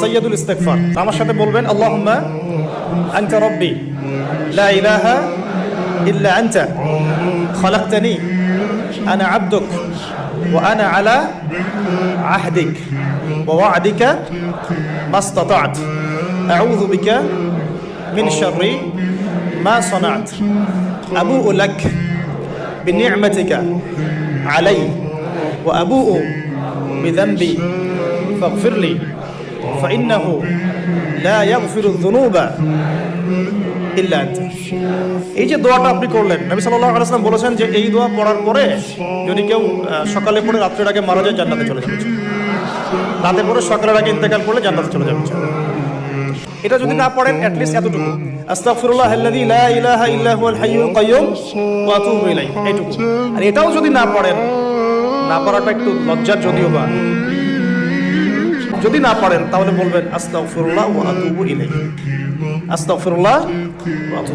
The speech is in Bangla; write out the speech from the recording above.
সাইয়্যিদুল ইস্তিগফার। আমার সাথে বলবেন আল্লাহুম্মা আনতা রাব্বি লা ইলাহা ইল্লা আনতা খালাকতানি আনা আবদুক ওয়া আনা আলা আহদিক ওয়া ওয়া'দিকা মাসতাতা'ত আউযু বিকা মিন শাররি মা সানা'ত আবু'ু লাক বিনি'মাতিকা আলাইয়া ওয়া আবু'ু বিযানবি ফাগফিরলি ফাইন্নাহু লা ইয়াগফিরুয যুনুবা ইল্লা আনতা। এই যে দোয়াটা আপনি করলেন, নবী সাল্লাল্লাহু আলাইহি ওয়াসাল্লাম বলেছেন যে এই দোয়া পড়ার পরে যদি কেউ সকালে পড়ে রাত্রের আগে মারা যায় জান্নাতে চলে যাবে, রাতে পড়ে সকালের আগে ইন্তেকাল করলে জান্নাতে চলে যাবে। এটা যদি না পড়েন অ্যাটলিস্ট এতটুকু আস্তাগফিরুল্লাহাল্লাযী লা ইলাহা ইল্লা হুয়াল হাইয়ুল কাইয়্যুম ওয়া আতুবু ইলাইহি, এইটুকু। আর এটাও যদি না পড়েন, না পড়াটা একটু লজ্জার যদিও বা, যদি না পারেন তাহলে বলবেন আস্তাগফিরুল্লাহ ওয়া আতুবু ইলাইহি, আস্তাগফিরুল্লাহ ওয়া আতুবু